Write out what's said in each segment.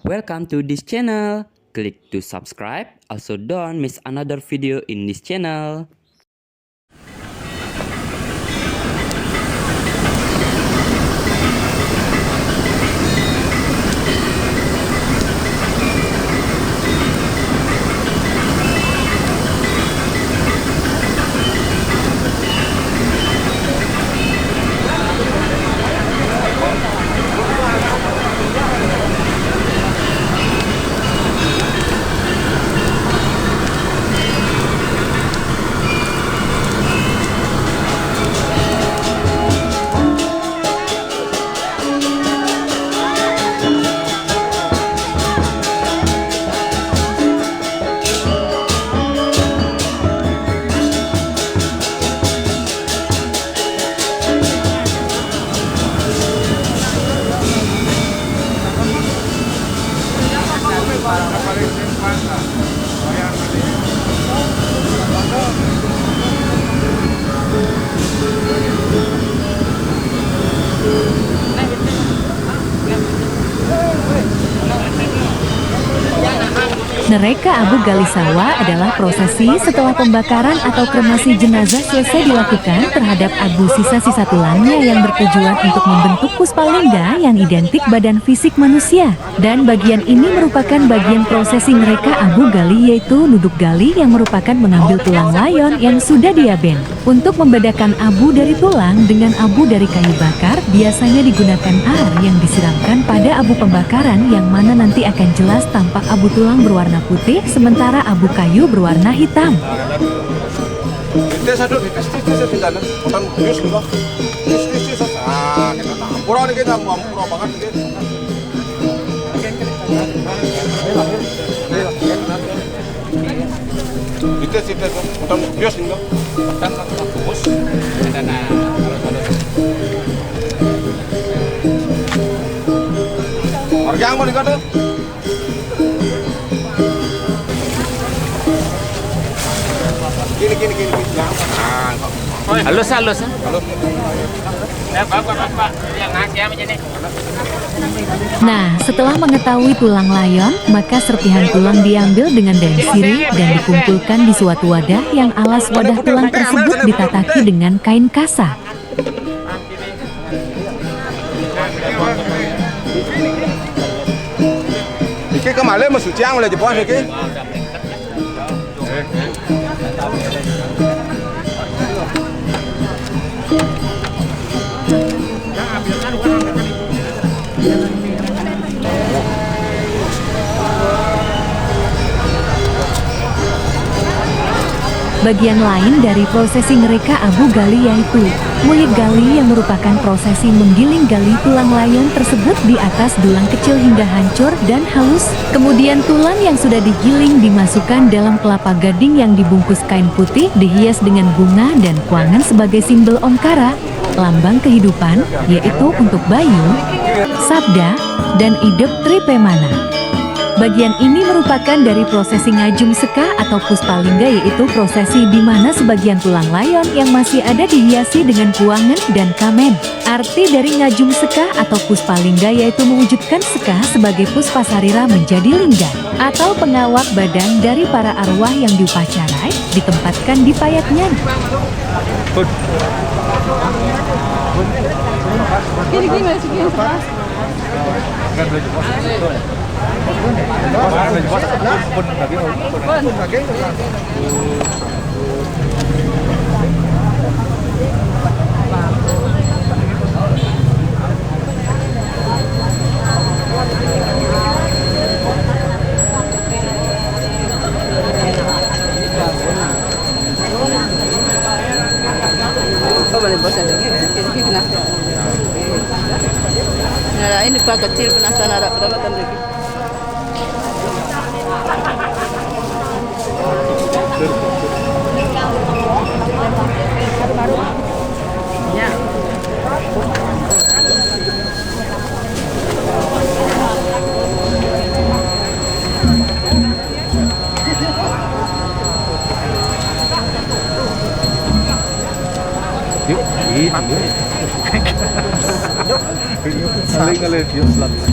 Welcome to this channel. Click to subscribe. Also don't miss another video in this channel. Nereka Abu Galisawa adalah prosesi setelah pembakaran atau kremasi jenazah selesai dilakukan terhadap abu sisa-sisa tulangnya yang bertujuan untuk membentuk puspalingga yang identik badan fisik manusia. Dan bagian ini merupakan bagian prosesi Nereka Abu Gali, yaitu nuduk gali yang merupakan mengambil tulang layon yang sudah diaben. Untuk membedakan abu dari tulang dengan abu dari kayu bakar, biasanya digunakan air yang disiramkan pada abu pembakaran yang mana nanti akan jelas tampak abu tulang berwarna putih, sementara abu kayu berwarna hitam. Halus. Nah, setelah mengetahui tulang layon, maka serpihan tulang diambil dengan daun sirih dan dikumpulkan di suatu wadah yang alas wadah tulang tersebut ditataki dengan kain kasa. Cái cơ mà lên một sủi trang là chỉ bỏ cái Bagian lain dari prosesi Nereka Abu Gali yaitu mulik gali, yang merupakan prosesi menggiling gali tulang layon tersebut di atas dulang kecil hingga hancur dan halus. Kemudian tulang yang sudah digiling dimasukkan dalam kelapa gading yang dibungkus kain putih, dihias dengan bunga dan kuangan sebagai simbol Omkara, lambang kehidupan, yaitu untuk Bayu, Sabda, dan Idep Tripemana. Bagian ini merupakan dari prosesi ngajum seka atau puspalingga, yaitu prosesi di mana sebagian tulang layon yang masih ada dihiasi dengan kuangan dan kamen. Arti dari ngajum seka atau puspalingga yaitu mewujudkan seka sebagai puspasarira menjadi lingga atau pengawak badan dari para arwah yang diupacarai, ditempatkan di payatnya. Nah, ini Pak kecil penasaran ada perawatan lagi. Ya. Saling kali dia selatan.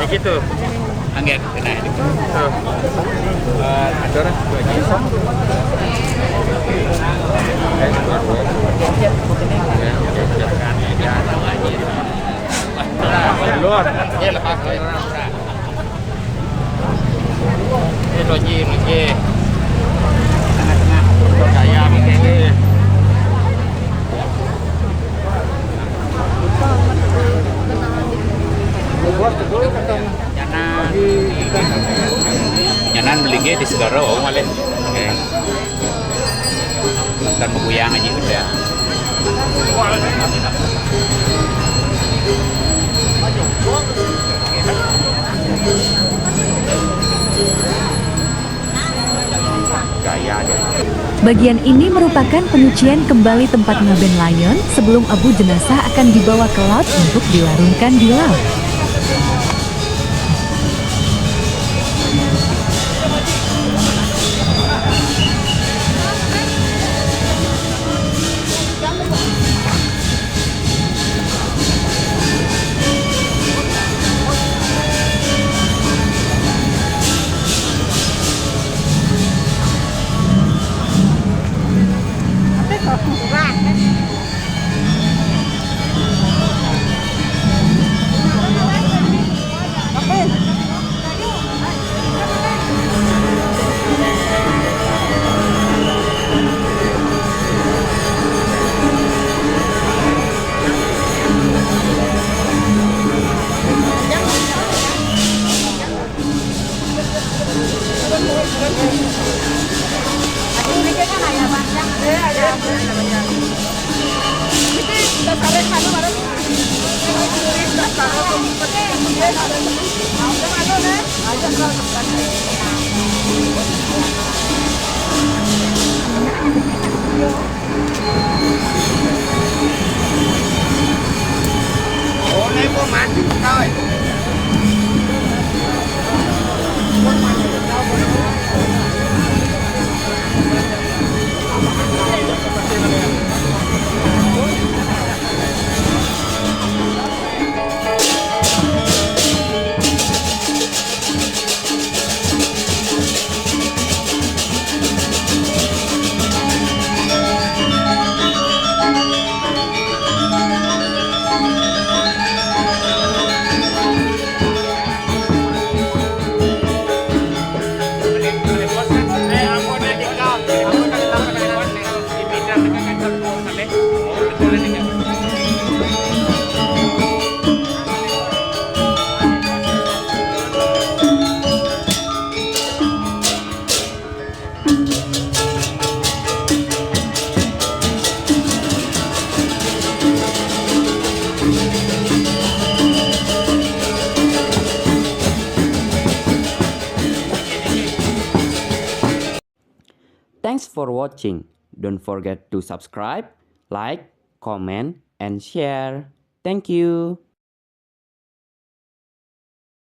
Gitu. Angget kena ini. Tuh. Ada orang dua jisa. Luar. Ya lepas orang. Ini loji lagi. Tengah-tengah saya begini. Nyanan belinya di Segara oh malah. Oke. Dan meguyang aja udah. Gaya deh. Bagian ini merupakan penyucian kembali tempat ngaben layon sebelum abu jenazah akan dibawa ke laut untuk dilarungkan di laut. Thanks for watching. Don't forget to subscribe, like, comment, and share. Thank you.